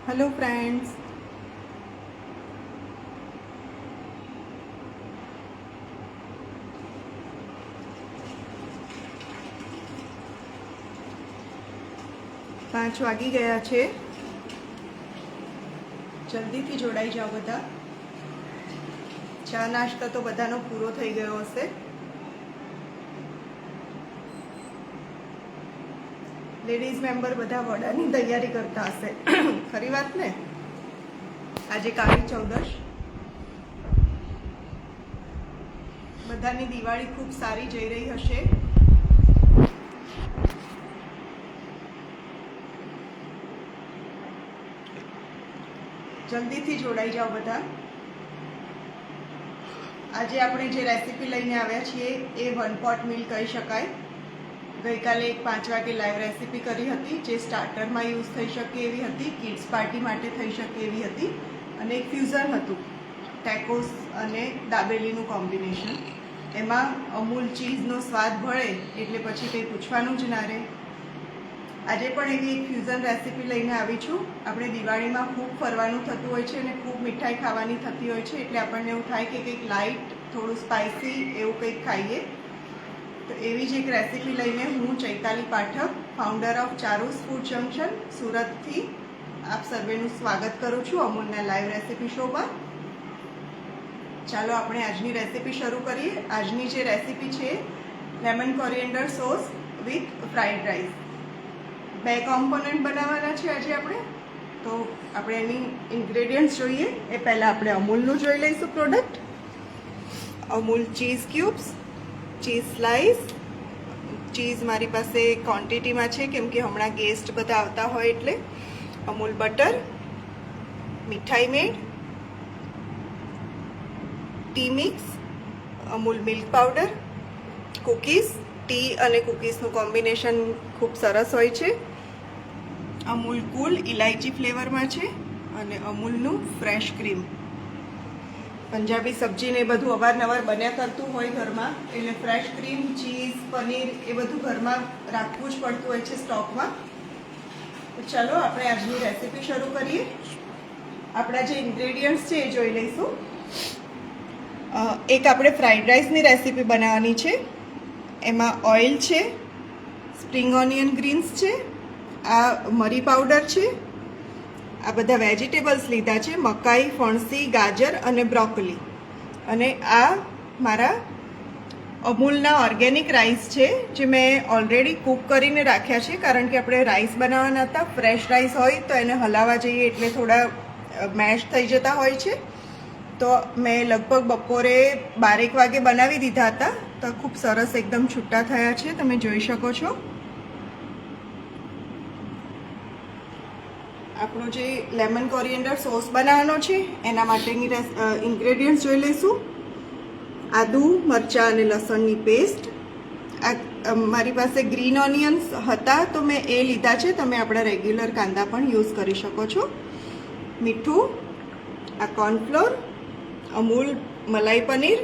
Hello friends, પાંચ વાગી ગયા છે. જલ્દીથી જોડાઈ જાઓ બધા. ચા નાસ્તો તો બધાનો પૂરો થઈ ગયો હશે. લેડીઝ મેમ્બર બધા વડાની તૈયારી કરતા હશે. ખરી વાત ને? આજે કાળી ચૌદશ. બધાની દિવાળી ખૂબ સારી જઈ રહી હશે. જલ્દીથી જોડાઈ જાઓ બધા. આજે આપણે જે રેસીપી લઈને આવ્યા છીએ એ વન પોટ મીલ કહી શકાય. ગઈકાલે એક 5 વાગે લાઈવ રેસીપી કરી હતી જે સ્ટાર્ટરમાં યુઝ થઈ શકે એવી હતી, કિડ્સ પાર્ટી માટે થઈ શકે એવી હતી, અને એક ફ્યુઝન હતું ટેકોસ અને દાબેલીનું કોમ્બિનેશન. એમાં અમૂલ ચીઝનો સ્વાદ ભળે એટલે પછી કંઈ પૂછવાનું જ ના રહે. આજે પણ એવી એક ફ્યુઝન રેસીપી લઈને આવી છું. આપણે દિવાળીમાં ખૂબ ફરવાનું થતું હોય છે અને ખૂબ મીઠાઈ ખાવાની થતી હોય છે, એટલે આપણને એવું થાય કે કંઈક લાઇટ, થોડું સ્પાઇસી એવું કંઈક ખાઈએ. તો એવી જ એક રેસીપી લઈને હું Chaitali Pathak, founder of Charus food junction, સુરતથી આપ સર્વેનું સ્વાગત કરું છું અમૂલના લાઈવ રેસીપી શોમાં. ચાલો આપણે આજની રેસીપી શરૂ કરીએ. આજની જે રેસીપી છે lemon coriander sauce with fried rice. 2 component બનાવવાના છે આજે આપણે. તો આપણે એની ઇન્ગ્રેડિયન્ટ્સ જોઈએ એ પહેલાં આપણે અમૂલનું જોઈ લઈશું product. Amul cheese cubes, cheese slice. Cheese મારી પાસે ક્વોન્ટિટીમાં છે કેમ કે હમણાં ગેસ્ટ બધા આવતા હોય એટલે. Amul butter, Mithai mate, tea mix, Amul milk powder, cookies. Tea અને કૂકીઝનું કોમ્બિનેશન ખૂબ સરસ હોય છે. અમૂલ કુલ ઇલાયચી ફ્લેવરમાં છે, અને અમૂલનું ફ્રેશ ક્રીમ. પંજાબી સબ્જીને એ બધું અવારનવાર બન્યા કરતું હોય ઘરમાં, એટલે ફ્રેશ ક્રીમ, ચીઝ, પનીર એ બધું ઘરમાં રાખવું જ પડતું હોય છે સ્ટોકમાં. તો ચલો આપણે આજની રેસીપી શરૂ કરીએ. આપણા જે ઇન્ગ્રેડિયન્ટ્સ છે એ જોઈ લઈશું. એક આપણે ફ્રાઈડ રાઈસની રેસીપી બનાવવાની છે. એમાં ઓઇલ છે, સ્પ્રિંગ ઓનિયન ગ્રીન્સ છે, આ મરી પાવડર છે, આ બધા વેજીટેબલ્સ લીધા છે, મકાઈ, ફણસી, ગાજર અને બ્રોકોલી. અને આ મારા અમૂલના ઓર્ગેનિક રાઈસ છે જે મેં ઓલરેડી કૂક કરીને રાખ્યા છે, કારણ કે આપણે રાઈસ બનાવવાના હતા. ફ્રેશ રાઈસ હોય તો એને હલાવવા જઈએ એટલે થોડા મેશ થઈ જતા હોય છે. તો મેં લગભગ બપોરે 12 વાગે બનાવી દીધા હતા. તો ખૂબ સરસ એકદમ છૂટા થયા છે, તમે જોઈ શકો છો. આપણો જે લેમન કોરિએન્ડર સોસ બનાવવાનો છે એના માટેની ઇન્ગ્રેડિયન્ટ્સ જોઈ લઈશું. આદુ, મરચાં અને લસણની પેસ્ટ. આ મારી પાસે ગ્રીન ઓનિયન્સ હતા તો મેં એ લીધા છે. તમે આપણા રેગ્યુલર કાંદા પણ યુઝ કરી શકો છો. મીઠું, આ કોર્નફ્લોર, અમૂલ મલાઈ પનીર,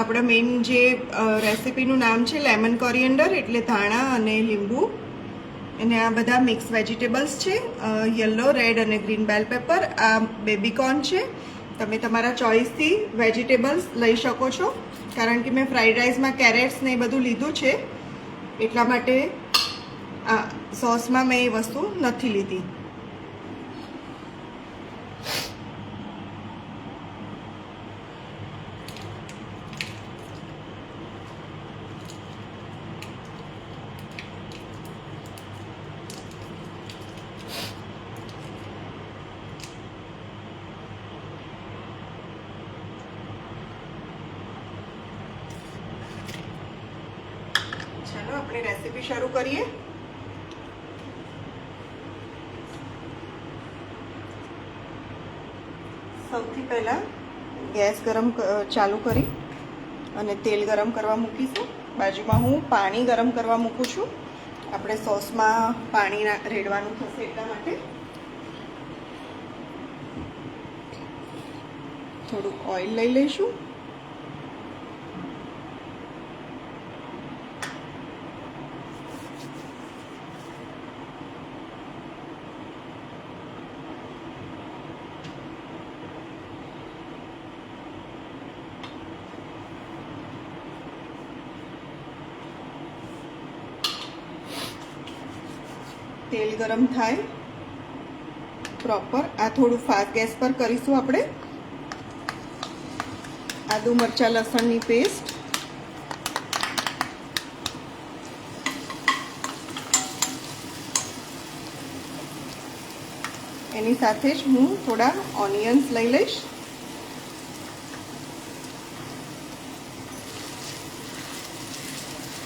આપણા મેઇન જે રેસીપીનું નામ છે લેમન કોરિએન્ડર એટલે ધાણા અને લીંબુ, અને આ બધા મિક્સ વેજીટેબલ્સ છે, યલો, રેડ અને ગ્રીન બેલ પેપર. આ બેબીકોર્ન છે. તમે તમારા ચોઇસથી વેજીટેબલ્સ લઈ શકો છો, કારણ કે મેં ફ્રાઈડ રાઈસમાં કેરેટ્સ ને એ બધું લીધું છે એટલા માટે આ સોસમાં મેં એ વસ્તુ નથી લીધી. ચાલો આપણે રેસીપી શરૂ કરીએ. સૌથી પહેલાં ગેસ ચાલુ કરી અને તેલ ગરમ કરવા મૂકીશું. બાજુમાં હું પાણી ગરમ કરવા મૂકું છું. આપણે સોસમાં પાણી રેડવાનું થશે એટલા માટે. થોડું ઓઇલ લઈ લઈશું. તેલ ગરમ થાય પ્રોપર. આ થોડું ફાસ્ટ ગેસ પર કરીશું આપણે. આદુ મરચાં લસણની પેસ્ટ, એની સાથે જ હું થોડા ઓનિયન્સ લઈ લઈશ.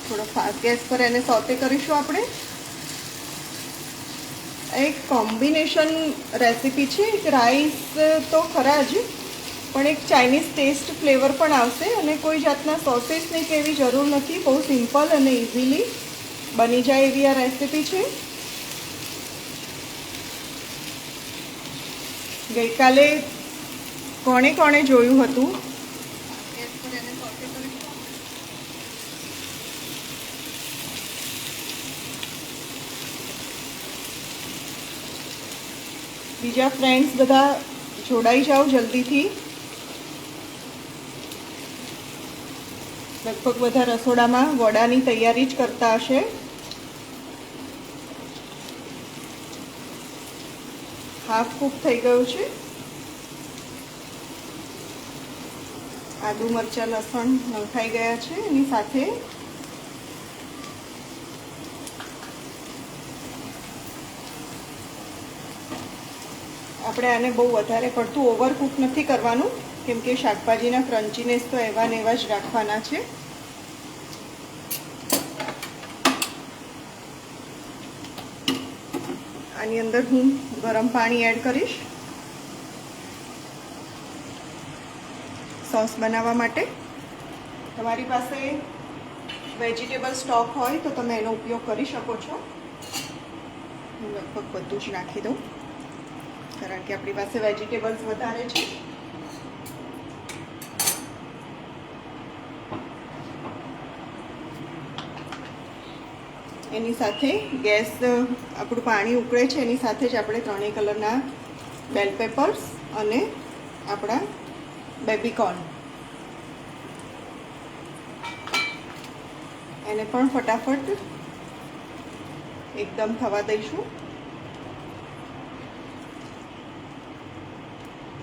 થોડો ફાસ્ટ ગેસ પર એને સોતે કરીશું આપણે. એક કોમ્બિનેશન રેસીપી છે. એક રાઈસ તો ખરા જ, પણ એક ચાઇનીઝ ટેસ્ટ ફ્લેવર પણ આવશે અને કોઈ જાતના સોસેસની કે એવી જરૂર નથી. બહુ સિમ્પલ અને ઇઝીલી બની જાય એવી આ રેસીપી છે. ગઈકાલે કોણે કોણે જોયું હતું? બીજા ફ્રેન્ડ્સ બધા જોડાઈ જાઓ જલ્દીથી. લગભગ બધા રસોડામાં વડાની તૈયારી જ કરતા હશે. હાફ કૂક થઈ ગયું છે. આદુ મરચાં લસણ નખાઈ ગયા છે. એની સાથે આપણે આને બહુ વધારે પડતું ઓવરકુક નથી કરવાનું, કેમ કે શાકભાજીના ક્રન્ચીનેસ તો એવા ને એવા જ રાખવાના છે. આની અંદર હું ગરમ પાણી એડ કરીશ સોસ બનાવવા માટે. તમારી પાસે વેજીટેબલ સ્ટોક હોય તો તમે એનો ઉપયોગ કરી શકો છો. હું લગભગ બધું જ નાખી દઉં, કારણ કે આપણી પાસે વેજીટેબલ્સ વધારે છે. એની સાથે ગેસ આપણું પાણી ઉકળે છે એની સાથે જ આપણે ત્રણેય કલરના બેલ પેપર્સ અને આપણા બેબીકોર્ન એને પણ ફટાફટ એકદમ થવા દઈશું.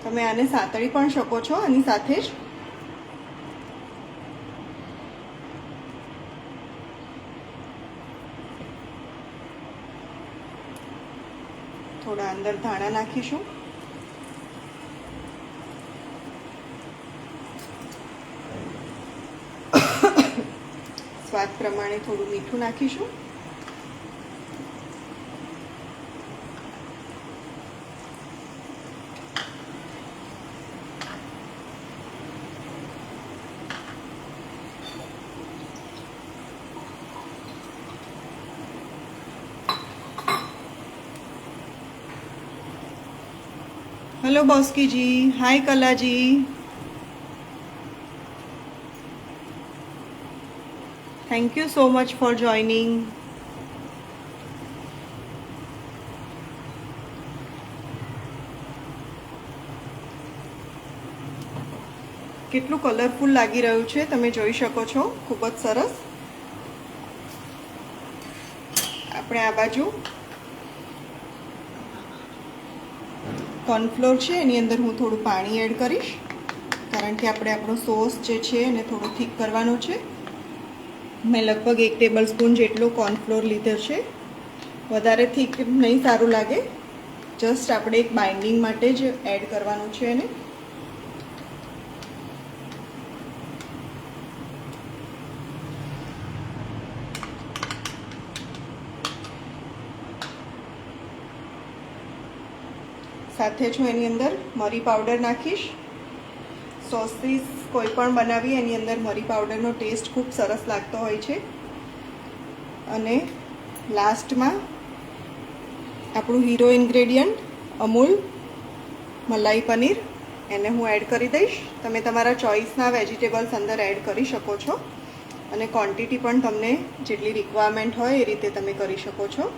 તમે આને સાતળી પણ શકો છો. આની સાથે જ થોડા અંદર ધાણા નાખીશું. સ્વાદ પ્રમાણે થોડું મીઠું નાખીશું. Hello Bosky ji, hi Kala ji. Thank you so much for joining. કેટલું કલરફુલ લાગી રહ્યું છે તમે જોઈ શકો છો. ખૂબ જ સરસ. આપણે આ બાજુ કોર્નફ્લોર છે એની અંદર હું થોડું પાણી એડ કરીશ, કારણ કે આપણે આપણો સોસ જે છે એને થોડો થીક કરવાનો છે. મેં લગભગ 1 ટેબલ સ્પૂન જેટલો કોર્નફ્લોર લીધો છે. વધારે થીક નહીં સારું લાગે, જસ્ટ આપણે એક બાઇન્ડિંગ માટે જ એડ કરવાનું છે એને. સાથે જ હું એની અંદર મરી પાવડર નાખીશ. સોસીસ કોઈ પણ બનાવી એની અંદર મરી પાવડરનો ટેસ્ટ ખૂબ સરસ લાગતો હોય છે. અને લાસ્ટમાં આપણું હીરો ઇન્ગ્રેડિયન્ટ અમૂલ મલાઈ પનીર એને હું એડ કરી દઈશ. તમે તમારા ચોઈસના વેજીટેબલ્સ અંદર એડ કરી શકો છો અને ક્વોન્ટિટી પણ તમને જેટલી રિક્વાયરમેન્ટ હોય એ રીતે તમે કરી શકો છો.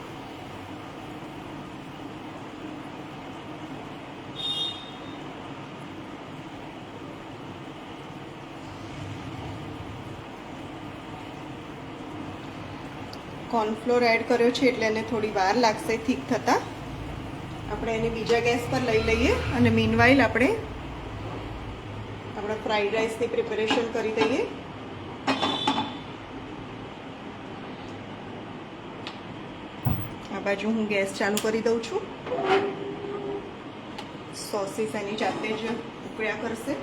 કોર્નફ્લોર એડ કર્યો છે એટલે એને થોડી વાર લાગશે થીક થતાં. આપણે એને બીજા ગેસ પર લઈ લઈએ અને મીનવાઇલ આપણે આપણા ફ્રાઈડ રાઈસની પ્રિપેરેશન કરી દઈએ. આ બાજુ હું ગેસ ચાલુ કરી દઉં છું. સોસીસ એની જાતે જ ઉકળ્યા કરશે.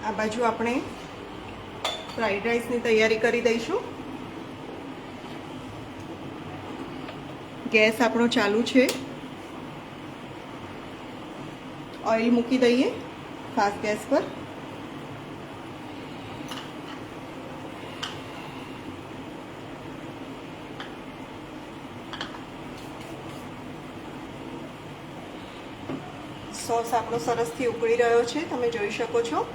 આ બાજુ આપણે ફ્રાઈડ રાઈસની તૈયારી કરી દઈશું. ગેસ આપણો ચાલુ છે. ઓઇલ મૂકી દઈએ ફાસ્ટ ગેસ પર. સોસ આપણો સરસથી ઉકળી રહ્યો છે, તમે જોઈ શકો છો.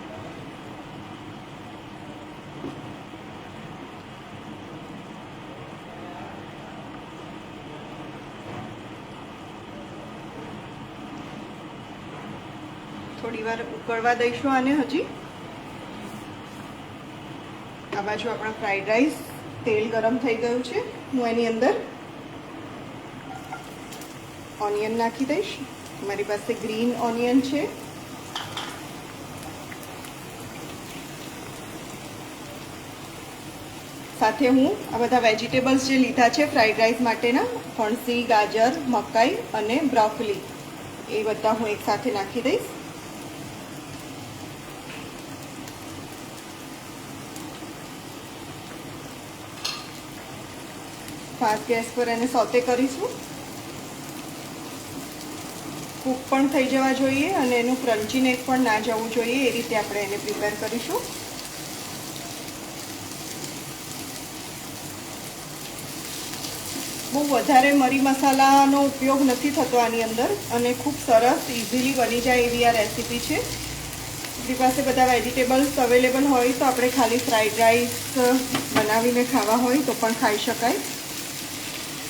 થોડી વાર ઉકળવા દઈશું આને હજી. આ બાજુ આપણા ફ્રાઈડ રાઈસ, તેલ ગરમ થઈ ગયું છે. હું એની અંદર ઓનિયન નાખી દઈશ. મારી પાસે ગ્રીન ઓનિયન છે. સાથે હું આ બધા વેજીટેબલ્સ જે લીધા છે ફ્રાઈડ રાઈસ માટેના, ફણસી, ગાજર, મકાઈ અને બ્રોકોલી, એ બધા હું એક સાથે નાખી દઈશ. ફાસ્ટ ગેસ પર એને સોતે કરીશું. કૂક પણ થઈ જવા જોઈએ અને એનું ક્રન્ચીનેસ પણ ના જવું જોઈએ, એ રીતે આપણે એને પ્રિપેર કરીશું. બહુ વધારે મરી મસાલાનો ઉપયોગ નથી થતો આની અંદર અને ખૂબ સરસ ઇઝીલી બની જાય એવી આ રેસીપી છે. આપણી પાસે બધા વેજીટેબલ્સ અવેલેબલ હોય તો આપણે ખાલી ફ્રાઈડ રાઈસ બનાવીને ખાવા હોય તો પણ ખાઈ શકાય.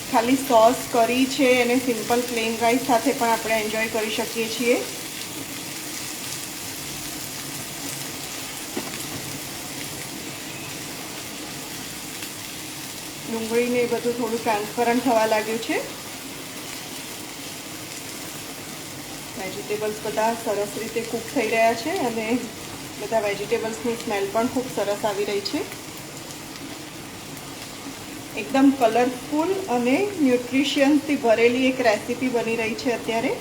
ખાલી સોસ કરી છે અને સિમ્પલ પ્લેન રાઈસ સાથે પણ આપણે એન્જોય કરી શકીએ છીએ. ડુંગળીને એ બધું થોડું ટ્રાન્સપરન્ટ થવા લાગ્યું છે. વેજીટેબલ્સ બધા સરસ રીતે કૂક થઈ રહ્યા છે અને બધા વેજીટેબલ્સની સ્મેલ પણ ખૂબ સરસ આવી રહી છે. એકદમ કલરફુલ અને ન્યુટ્રિશિયન્સથી ભરેલી એક રેસીપી બની રહી છે અત્યારે.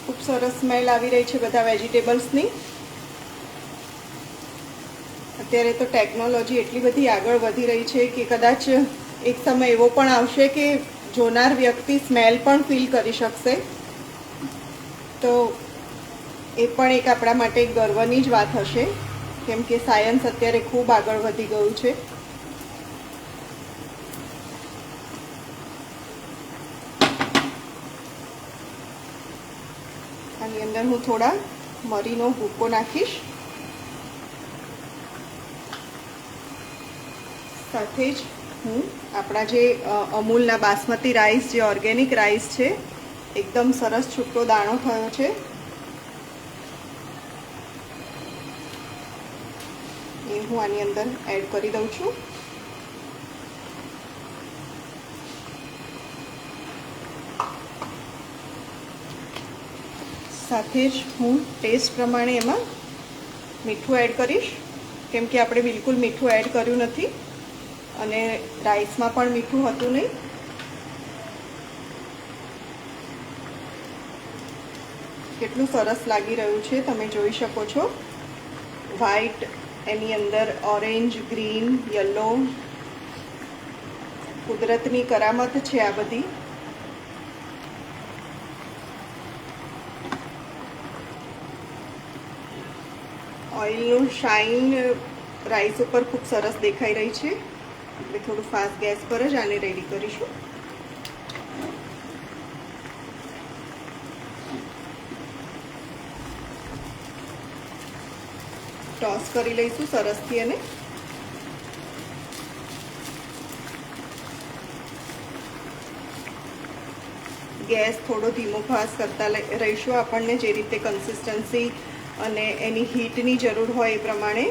ખૂબ સરસ સ્મેલ આવી રહી છે બધા વેજીટેબલ્સની. અત્યારે તો ટેકનોલોજી એટલી બધી આગળ વધી રહી છે કે કદાચ એક સમય એવો પણ આવશે કે જોનાર વ્યક્તિ સ્મેલ પણ ફીલ કરી શકશે. તો એ પણ એક આપણા માટે ગર્વની જ વાત હશે, કેમ કે સાયન્સ અત્યારે ખૂબ આગળ વધી ગયું છે. આની અંદર હું થોડા મરીનો ભૂકો નાખીશ. સાથે જ હું આપણા જે અમૂલના બાસમતી રાઈસ, જે ઓર્ગેનિક રાઈસ છે, એકદમ સરસ છૂટો દાણો થયો છે, એ હું આની અંદર એડ કરી દઉં છું. સાથે જ હું ટેસ્ટ પ્રમાણે એમાં મીઠું એડ કરીશ, કેમ કે આપણે બિલકુલ મીઠું એડ કર્યું નથી અને રાઈસમાં પણ મીઠું હતું નહીં. કેટલું સરસ લાગી રહ્યું છે તમે જોઈ શકો છો. વ્હાઈટ, એની અંદર ઓરેન્જ, ગ્રીન, યલો, કુદરતની કરામત છે આ બધી. ઓઇલનું શાઇન રાઈસ ઉપર ખૂબ સરસ દેખાઈ રહી છે. એટલે થોડું ફાસ્ટ ગેસ પર જ આને રેડી કરીશું. ટોસ કરી લઈશું સરસથી અને ગેસ થોડો ધીમો ફાસ કરતા રહીશું. આપણને જે રીતે કન્સિસ્ટન્સી અને એની હીટની જરૂર હોય એ પ્રમાણે.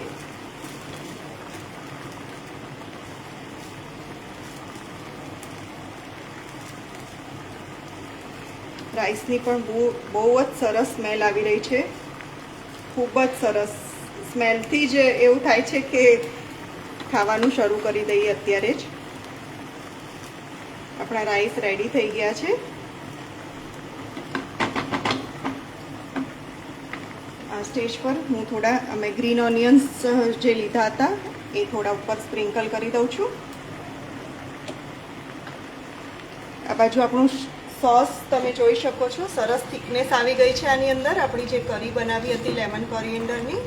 રાઈસની પણ બહુ જ સરસ સ્મેલ આવી રહી છે. ખૂબ જ સરસ સ્મેલથી જ એવું થાય છે કે ખાવાનું શરૂ કરી દઈએ અત્યારે જ. આપણા રાઈસ રેડી થઈ ગયા છે. આ સ્ટેજ પર હું થોડા અમે ગ્રીન ઓનિયન્સ જે લીધા હતા એ થોડા ઉપર સ્પ્રિંકલ કરી દઉં છું. આ બાજુ આપણું સોસ તમે જોઈ શકો છો, સરસ થિકનેસ આવી ગઈ છે આની અંદર. આપણી જે કરી બનાવી હતી લેમન કોરિએન્ડરની,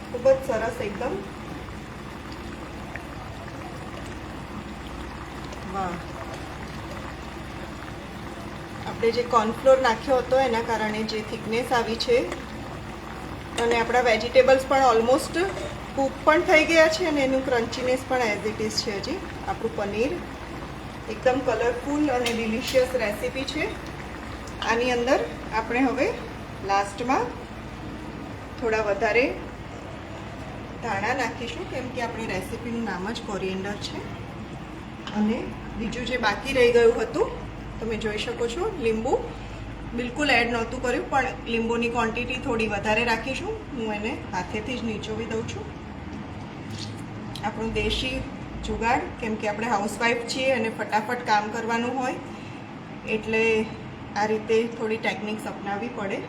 ખૂબ જ સરસ એકદમ. વાહ! આપણે જે કોર્નફ્લોર નાખ્યો હતો એના કારણે જે થિકનેસ આવી છે. અને આપણા વેજીટેબલ્સ પણ ઓલમોસ્ટ કૂક પણ થઈ ગયા છે અને એનું ક્રન્ચીનેસ પણ એઝ ઇટ ઇઝ છે. હજી આપણું પનીર એકદમ કલરફુલ અને ડિલિશિયસ રેસીપી છે. આની અંદર આપણે હવે લાસ્ટમાં થોડા વધારે ધાણા નાખીશું, કેમ કે આપણી રેસીપીનું નામ જ કોરિએન્ડર છે. અને બીજું જે બાકી રહી ગયું હતું તમે જોઈ શકો છો, લીંબુ બિલકુલ એડ નહોતું કર્યું, પણ લીંબુની ક્વોન્ટિટી થોડી વધારે રાખીશું. હું એને હાથેથી જ નીચોવી દઉં છું. આપણું દેશી જુગાડ, કેમ કે આપણે હાઉસવાઈફ છીએ અને ફટાફટ કામ કરવાનું હોય એટલે આ રીતે થોડી ટેકનિક્સ અપનાવવી પડે.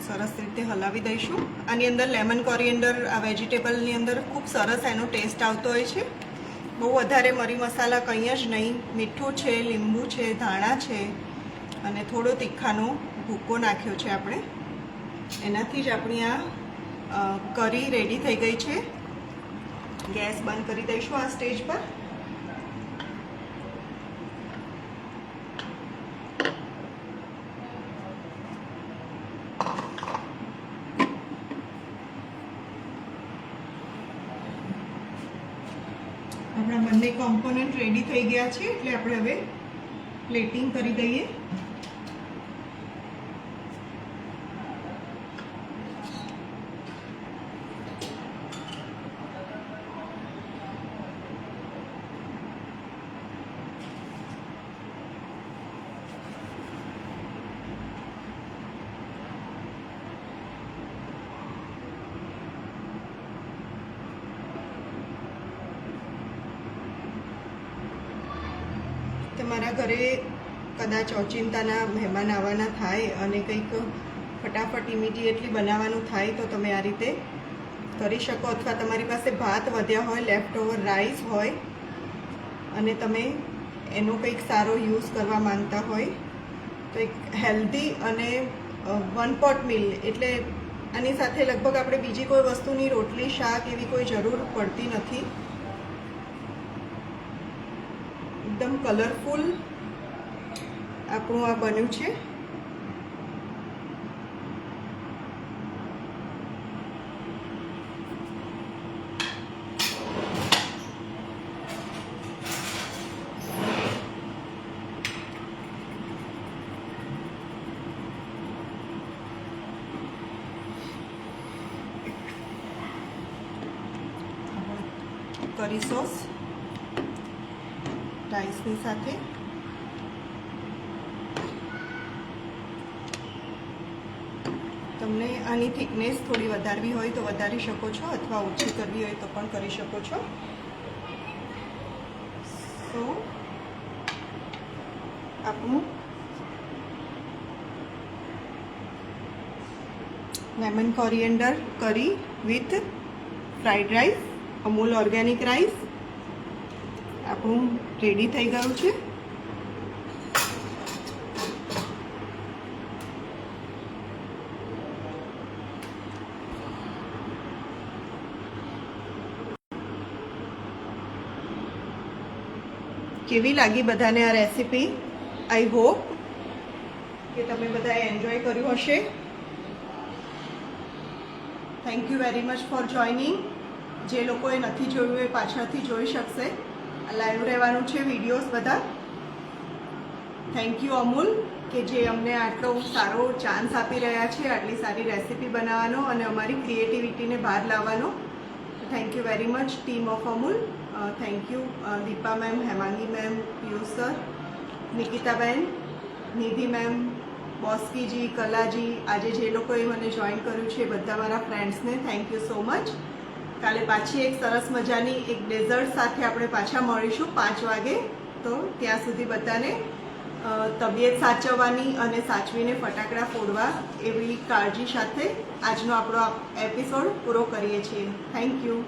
સરસ રીતે હલાવી દઈશું. આની અંદર લેમન કોરિએન્ડર આ વેજીટેબલની અંદર ખૂબ સરસ એનો ટેસ્ટ આવતો હોય છે. બહુ વધારે મરી મસાલા કંઈ જ નહીં. મીઠું છે, લીંબુ છે, ધાણા છે અને થોડો તીખાનો ભૂકો નાખ્યો છે આપણે. એનાથી જ આપણી આ કરી રેડી થઈ ગઈ છે. ગેસ બંધ કરી દઈશું આ સ્ટેજ પર. આપણા બંને કોમ્પોનન્ટ રેડી થઈ ગયા છે એટલે આપણે હવે પ્લેટિંગ કરી દઈએ. તમારા ઘરે કદાચ ઓચિંતાના મહેમાન આવવાના થાય અને કંઈક ફટાફટ ઇમિડિયેટલી બનાવવાનું થાય તો તમે આ રીતે કરી શકો. અથવા તમારી પાસે ભાત વધ્યા હોય, લેફ્ટ ઓવર રાઈસ હોય અને તમે એનો કંઈક સારો યુઝ કરવા માંગતા હોય તો એક હેલ્ધી અને વન પોટ મીલ, એટલે આની સાથે લગભગ આપણે બીજી કોઈ વસ્તુની રોટલી, શાક એવી કોઈ જરૂર પડતી નથી. એકદમ કલરફુલ આપણું આ બન્યું છે. કરી સોસ રાઈસની સાથે તમને આની થિકનેસ થોડી વધારવી હોય તો વધારી શકો છો અથવા ઓછી કરવી હોય તો પણ કરી શકો છો. સો આપણું લેમન કોરિએન્ડર કરી with fried rice, Amul organic rice આપણું રેડી થઈ ગયું છે. કેવી લાગી બધાને આ રેસીપી? આઈ હોપ કે તમે બધાએ એન્જોય કર્યું હશે. Thank you very much for joining. જે લોકોએ નથી જોયું એ પાછળથી જોઈ શકશે. લાઈવ રહેવાનું છે વિડીયોઝ બધા. થેન્ક યુ અમૂલ કે જે અમને આટલો સારો ચાન્સ આપી રહ્યા છે આટલી સારી રેસીપી બનાવવાનો અને અમારી ક્રિએટિવિટીને બહાર લાવવાનો. Thank you very much team of Amul. Thank you Deepa ma'am, Hemangi ma'am, Piyush sir, નિકિતાબેન, નિધિ મેમ, બોસ્કીજી, કલાજી, આજે જે લોકોએ મને જોઈન કર્યું છે બધા મારા ફ્રેન્ડ્સને થેન્ક યુ સો મચ. કાલે પાછી એક સરસ મજાની એક ડેઝર્ટ સાથે આપણે પાછા મળીશું 5 વાગે. તો ત્યાં સુધી બધાને તબિયત સાચવવાની અને સાચવીને ફટાકડા ફોડવા એવી કાળજી સાથે આજનો આપણો એપિસોડ પૂરો કરીએ છીએ. Thank you.